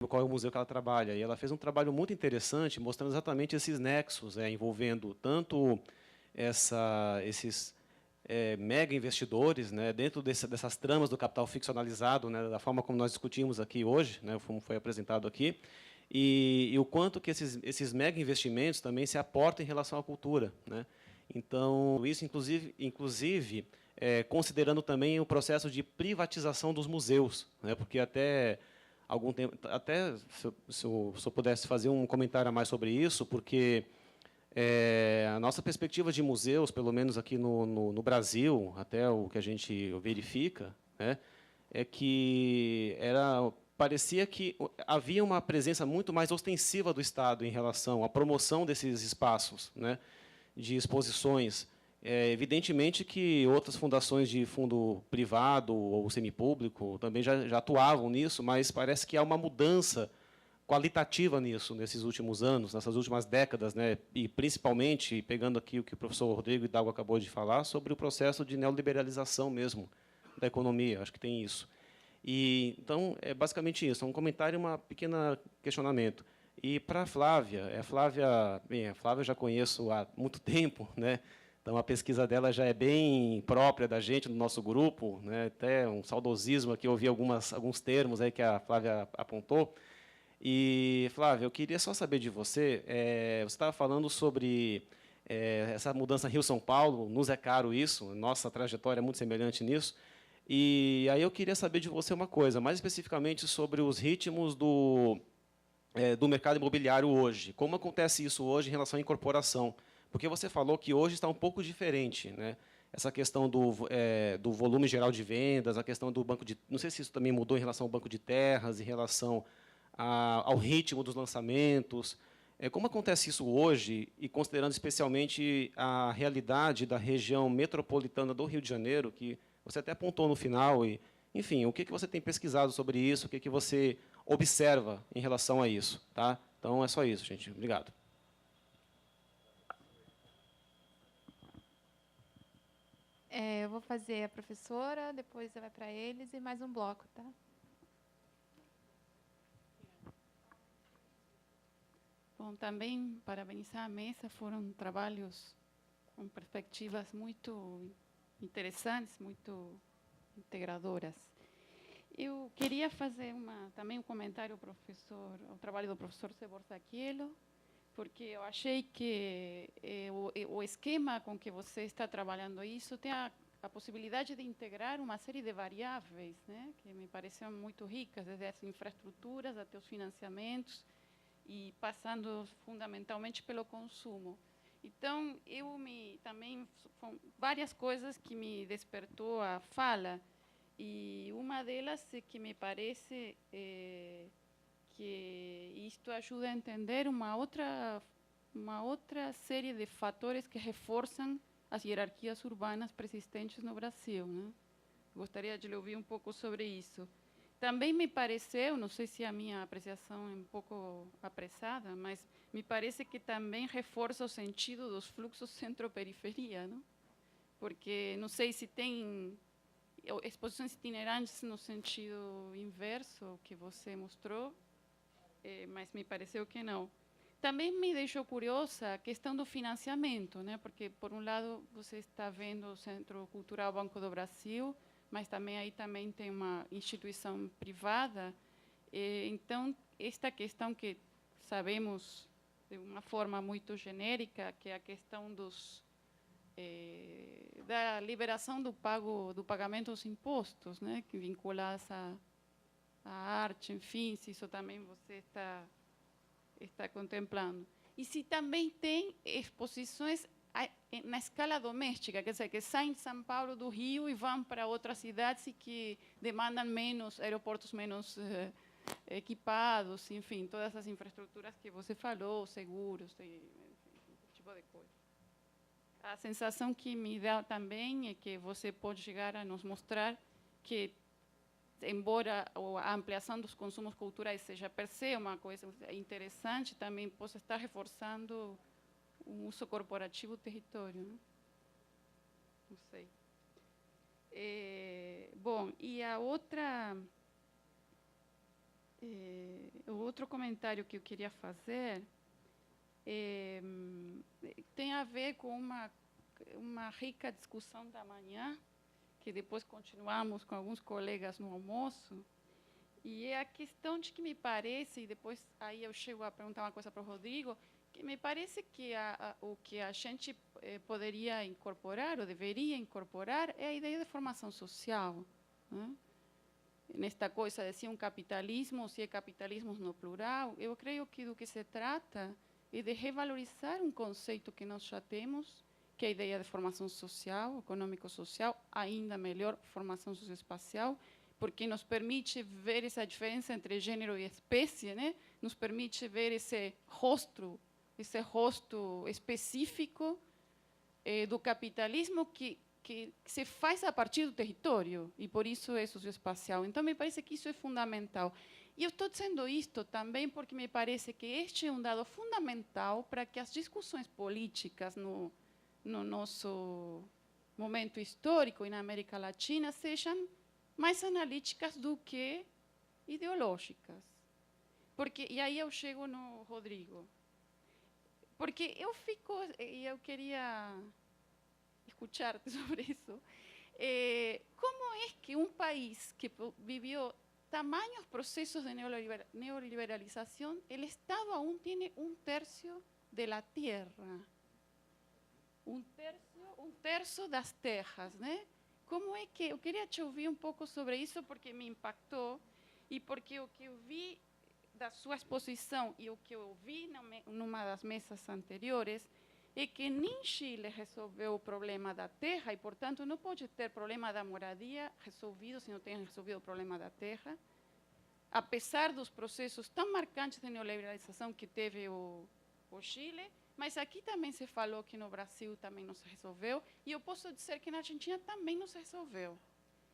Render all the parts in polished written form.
qual é o museu que ela trabalha. E ela fez um trabalho muito interessante, mostrando exatamente esses nexos, envolvendo tanto esses mega investidores, né, dentro dessas tramas do capital ficcionalizado, né, da forma como nós discutimos aqui hoje, né, como foi apresentado aqui, e o quanto que esses mega investimentos também se aportam em relação à cultura, né? Então, isso, inclusive considerando também o processo de privatização dos museus, né? Porque até algum tempo, até se eu pudesse fazer um comentário a mais sobre isso, porque a nossa perspectiva de museus, pelo menos aqui no Brasil, até o que a gente verifica, né, é que parecia que havia uma presença muito mais ostensiva do Estado em relação à promoção desses espaços, né, de exposições. Evidentemente que outras fundações de fundo privado ou semipúblico também já atuavam nisso, mas parece que há uma mudança qualitativa nisso, nesses últimos anos, nessas últimas décadas, né? E principalmente, pegando aqui o que o professor Rodrigo Hidalgo acabou de falar, sobre o processo de neoliberalização mesmo da economia, acho que tem isso. E, então, é basicamente isso, é um comentário e um pequeno questionamento. E para a Flávia, bem, a Flávia eu já conheço há muito tempo, né? Então a pesquisa dela já é bem própria da gente, do nosso grupo, né? Até um saudosismo aqui, eu ouvi alguns termos aí que a Flávia apontou. E, Flávia, eu queria só saber de você, você estava falando sobre essa mudança Rio-São Paulo, nos é caro isso, nossa trajetória é muito semelhante nisso, e aí eu queria saber de você uma coisa, mais especificamente sobre os ritmos do mercado imobiliário hoje. Como acontece isso hoje em relação à incorporação? Porque você falou que hoje está um pouco diferente, né? Essa questão do volume geral de vendas, a questão do banco de... Não sei se isso também mudou em relação ao banco de terras, em relação ao ritmo dos lançamentos. Como acontece isso hoje, e considerando especialmente a realidade da região metropolitana do Rio de Janeiro, que você até apontou no final, e, enfim, o que você tem pesquisado sobre isso, o que você observa em relação a isso? Tá? Então, é só isso, gente. Obrigado. Eu vou fazer a professora, depois você vai para eles e mais um bloco, tá? Bom, também parabenizar a mesa, foram trabalhos com perspectivas muito interessantes, muito integradoras. Eu queria fazer também um comentário ao trabalho do professor Sebor Saquielo, porque eu achei que o esquema com que você está trabalhando isso tem a possibilidade de integrar uma série de variáveis, né, que me pareceram muito ricas, desde as infraestruturas até os financiamentos, e passando fundamentalmente pelo consumo. Então, também várias coisas que me despertou a fala, e uma delas é que me parece que isto ajuda a entender uma outra série de fatores que reforçam as hierarquias urbanas persistentes no Brasil, né? Gostaria de lhe ouvir um pouco sobre isso. Também me pareceu, não sei se a minha apreciação é um pouco apressada, mas me parece que também reforça o sentido dos fluxos centro-periferia, não? Porque não sei se tem exposições itinerantes no sentido inverso que você mostrou, mas me pareceu que não. Também me deixou curiosa a questão do financiamento, né? Porque, por um lado, você está vendo o Centro Cultural Banco do Brasil, mas também tem uma instituição privada. Então, esta questão que sabemos de uma forma muito genérica, que é a questão da liberação do pagamento dos impostos, né, que vinculadas à arte, enfim, se isso também você está contemplando. E se também tem exposições na escala doméstica, quer dizer, que saem de São Paulo, do Rio, e vão para outras cidades e que demandam aeroportos menos equipados, enfim, todas as infraestruturas que você falou, seguros, enfim, esse tipo de coisa. A sensação que me dá também é que você pode chegar a nos mostrar que, embora a ampliação dos consumos culturais seja per se uma coisa interessante, também possa estar reforçando um uso corporativo do território, né? Não sei. Bom, e a outra O outro comentário que eu queria fazer tem a ver com uma rica discussão da manhã, que depois continuamos com alguns colegas no almoço, e é a questão de que me parece, e depois aí eu chego a perguntar uma coisa para o Rodrigo, que me parece que o que a gente poderia incorporar, ou deveria incorporar, é a ideia de formação social, né? Nesta coisa de se é um capitalismo, se é capitalismo no plural, eu creio que do que se trata é de revalorizar um conceito que nós já temos, que é a ideia de formação social, econômico-social, ainda melhor, formação socioespacial, porque nos permite ver essa diferença entre gênero e espécie, né? Nos permite ver esse rosto específico do capitalismo que se faz a partir do território, e por isso é socioespacial. Então, me parece que isso é fundamental. E eu estou dizendo isto também porque me parece que este é um dado fundamental para que as discussões políticas no nosso momento histórico e na América Latina sejam mais analíticas do que ideológicas. E aí eu chego no Rodrigo. Porque e eu queria escucharte sobre isso. Como é que um país que viveu tamanhos processos de neoliberalização, o Estado aún tem 1/3 da terra, 1/3 das terras, né? Como é que eu queria te ouvir um pouco sobre isso, porque me impactou e porque o que eu vi da sua exposição e o que eu vi numa das mesas anteriores é que nem Chile resolveu o problema da terra e, portanto, não pode ter problema da moradia resolvido se não tem resolvido o problema da terra, apesar dos processos tão marcantes de neoliberalização que teve o Chile, mas aqui também se falou que no Brasil também não se resolveu, e eu posso dizer que na Argentina também não se resolveu.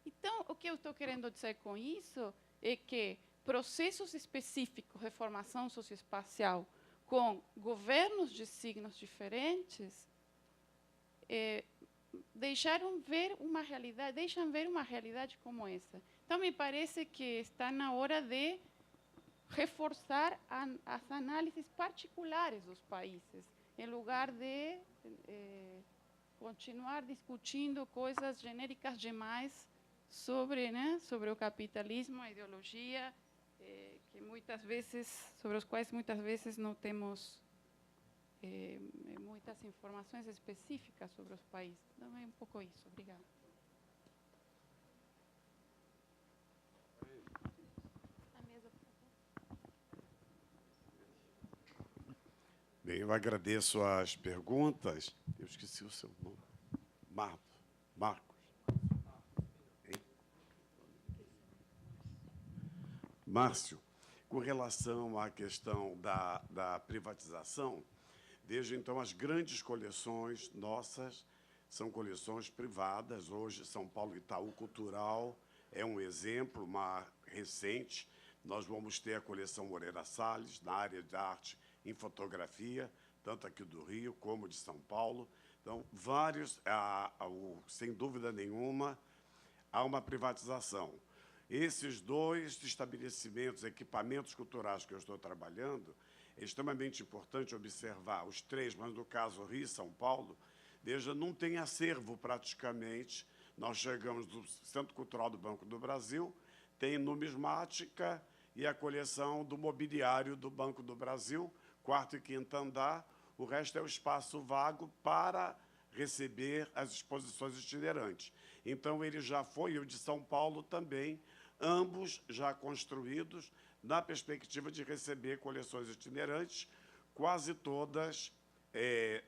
Então, o que eu estou querendo dizer com isso é que processos específicos de formação socioespacial com governos de signos diferentes deixam ver uma realidade como essa. Então, me parece que está na hora de reforçar as análises particulares dos países, em lugar de continuar discutindo coisas genéricas demais sobre o capitalismo, a ideologia, sobre os quais muitas vezes não temos muitas informações específicas sobre os países. Então, é um pouco isso. Obrigada. Bem, eu agradeço as perguntas. Eu esqueci o seu nome. Marcos. Hein? Márcio, com relação à questão da privatização, veja, então, as grandes coleções nossas são coleções privadas. Hoje, São Paulo Itaú Cultural é um exemplo, uma recente. Nós vamos ter a coleção Moreira Salles, na área de arte em fotografia, tanto aqui do Rio como de São Paulo. Então, vários, sem dúvida nenhuma, há uma privatização. Esses dois estabelecimentos, equipamentos culturais que eu estou trabalhando, é extremamente importante observar os três, mas no caso Rio e São Paulo, veja, não tem acervo praticamente. Nós chegamos do Centro Cultural do Banco do Brasil, tem numismática e a coleção do mobiliário do Banco do Brasil, 4º e 5º andar, o resto é o espaço vago para receber as exposições itinerantes. Então, ele já foi, e o de São Paulo também, ambos já construídos na perspectiva de receber coleções itinerantes, quase todas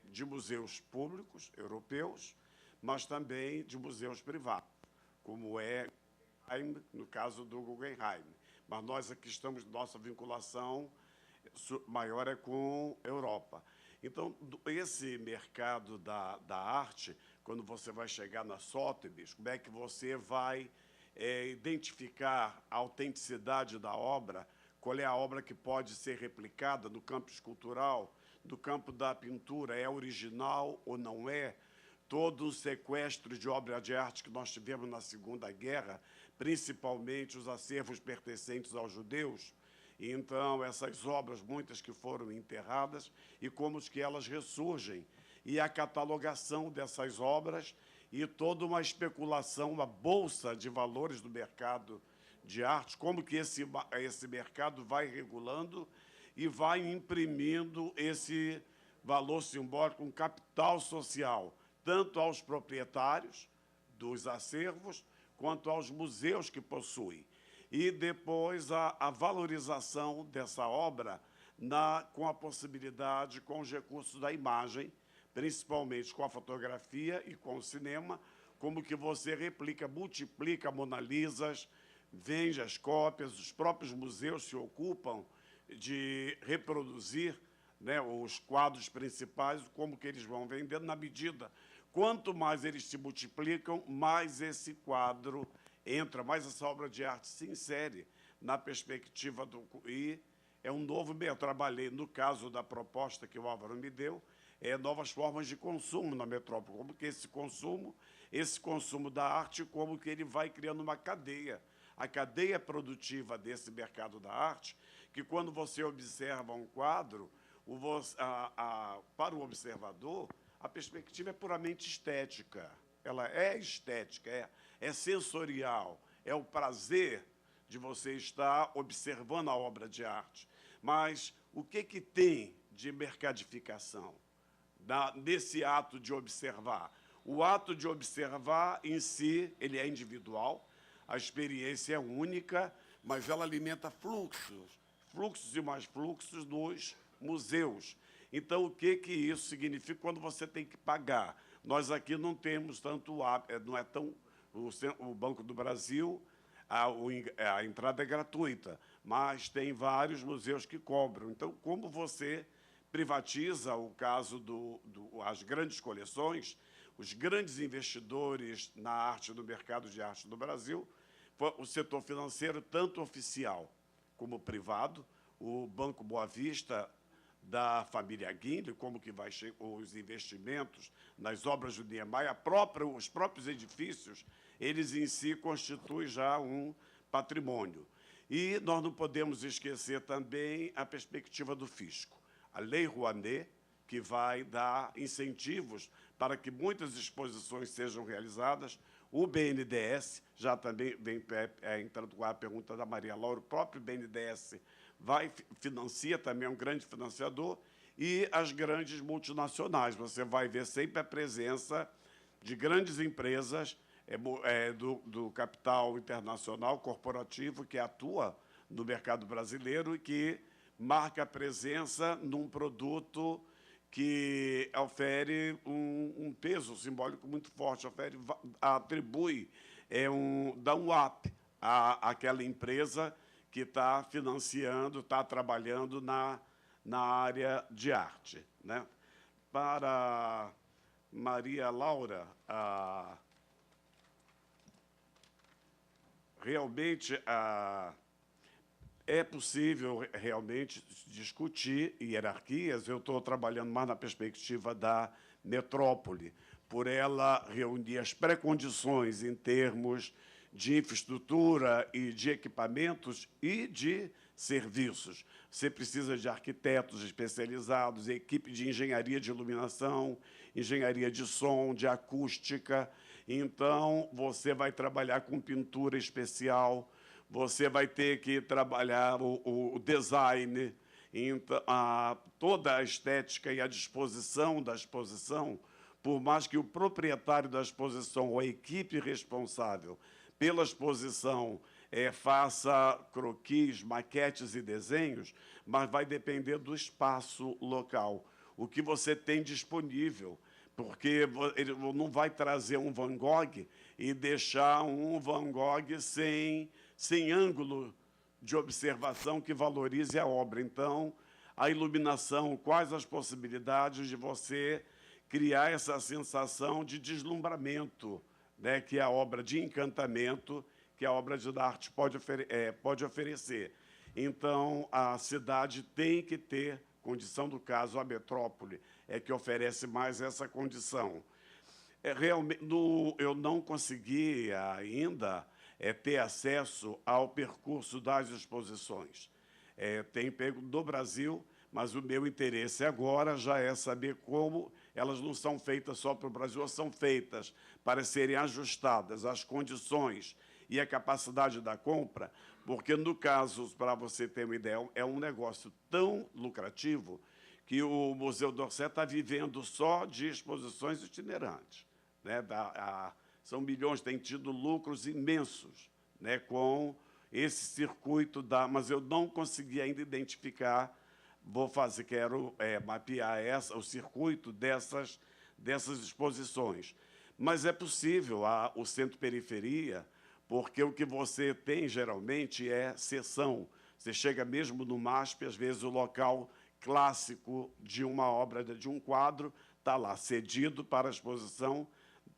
de museus públicos, europeus, mas também de museus privados, como é no caso do Guggenheim. Mas nós aqui estamos, nossa vinculação maior é com a Europa. Então, esse mercado da arte, quando você vai chegar na Sotheby's, como é que você vai identificar a autenticidade da obra, qual é a obra que pode ser replicada no campo escultural, no campo da pintura, é original ou não é? Todo o sequestro de obra de arte que nós tivemos na Segunda Guerra, principalmente os acervos pertencentes aos judeus, Então, essas obras, muitas que foram enterradas, e como que elas ressurgem, e a catalogação dessas obras, e toda uma especulação, uma bolsa de valores do mercado de arte, como que esse mercado vai regulando e vai imprimindo esse valor simbólico, um capital social, tanto aos proprietários dos acervos, quanto aos museus que possuem. E depois a valorização dessa obra com a possibilidade, com os recursos da imagem, principalmente com a fotografia e com o cinema, como que você replica, multiplica Mona Lisas, vende as cópias, os próprios museus se ocupam de reproduzir, né, os quadros principais, como que eles vão vendendo na medida. Quanto mais eles se multiplicam, mais esse quadro entra, mais essa obra de arte se insere na perspectiva do... E é um novo meio. Eu trabalhei, no caso da proposta que o Álvaro me deu, novas formas de consumo na metrópole, como que esse consumo da arte, como que ele vai criando uma cadeia. A cadeia produtiva desse mercado da arte, que quando você observa um quadro, para o observador, a perspectiva é puramente estética. Ela é estética, é sensorial, é o prazer de você estar observando a obra de arte. Mas o que tem de mercadificação nesse ato de observar? O ato de observar, em si, ele é individual, a experiência é única, mas ela alimenta fluxos e mais fluxos dos museus. Então, o que isso significa quando você tem que pagar? Nós aqui não temos tanto... Não é tão... O Banco do Brasil, a entrada é gratuita, mas tem vários museus que cobram. Então, como você privatiza o caso as grandes coleções, os grandes investidores na arte, no mercado de arte do Brasil, o setor financeiro, tanto oficial como privado, o Banco Boa Vista, da família Guinle, como que vai os investimentos nas obras do Niemeyer, os próprios edifícios, eles em si constituem já um patrimônio. E nós não podemos esquecer também a perspectiva do fisco. A Lei Rouanet, que vai dar incentivos para que muitas exposições sejam realizadas. O BNDES, já também vem entrando com a pergunta da Maria Laura, o próprio BNDES financia também, é um grande financiador, e as grandes multinacionais. Você vai ver sempre a presença de grandes empresas do capital internacional, corporativo, que atua no mercado brasileiro e que marca a presença num produto que ofere um peso simbólico muito forte, atribui, dá um up àquela empresa que está financiando, está trabalhando na área de arte, né? Para Maria Laura, realmente é possível realmente discutir hierarquias. Eu estou trabalhando mais na perspectiva da metrópole, por ela reunir as pré-condições em termos de infraestrutura e de equipamentos e de serviços. Você precisa de arquitetos especializados, equipe de engenharia de iluminação, engenharia de som, de acústica. Então, você vai trabalhar com pintura especial, você vai ter que trabalhar o design, toda a estética e a disposição da exposição, por mais que o proprietário da exposição ou a equipe responsável pela exposição faça croquis, maquetes e desenhos, mas vai depender do espaço local, o que você tem disponível, porque ele não vai trazer um Van Gogh e deixar um Van Gogh sem ângulo de observação que valorize a obra. Então, a iluminação, quais as possibilidades de você criar essa sensação de deslumbramento, né, que é a obra de encantamento, que a obra de arte pode oferecer. Então, a cidade tem que ter condição, do caso, a metrópole é que oferece mais essa condição. Realmente, eu não consegui ainda ter acesso ao percurso das exposições. tem pego no Brasil, mas o meu interesse agora já é saber como elas não são feitas só para o Brasil, elas são feitas para serem ajustadas às condições e à capacidade da compra, porque, no caso, para você ter uma ideia, é um negócio tão lucrativo que o Museu d'Orsay está vivendo só de exposições itinerantes, né? São milhões, tem tido lucros imensos, né, com esse circuito mas eu não consegui ainda identificar, quero mapear o circuito dessas exposições. Mas é possível o centro-periferia, porque o que você tem, geralmente, é sessão. Você chega mesmo no MASP, às vezes o local clássico de uma obra, de um quadro, está lá, cedido para a exposição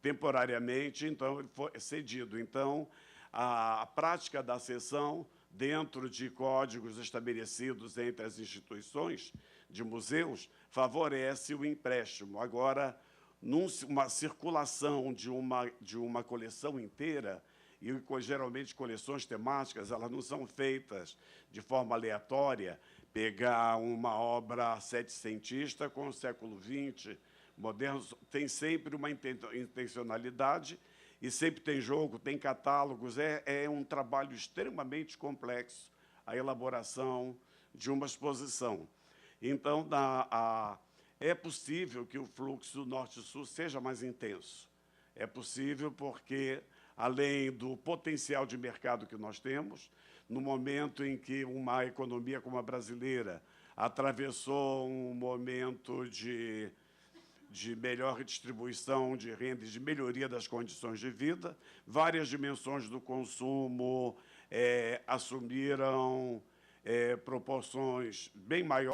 temporariamente, então ele foi cedido. Então, a prática da sessão, dentro de códigos estabelecidos entre as instituições de museus, favorece o empréstimo. Agora, uma circulação de uma coleção inteira, e geralmente coleções temáticas, elas não são feitas de forma aleatória, pegar uma obra setecentista com o século XX, moderno, tem sempre uma intencionalidade e sempre tem jogo, tem catálogos, é um trabalho extremamente complexo a elaboração de uma exposição. Então, é possível que o fluxo norte-sul seja mais intenso. É possível porque, além do potencial de mercado que nós temos, no momento em que uma economia como a brasileira atravessou um momento de melhor redistribuição de renda e de melhoria das condições de vida, várias dimensões do consumo assumiram proporções bem maiores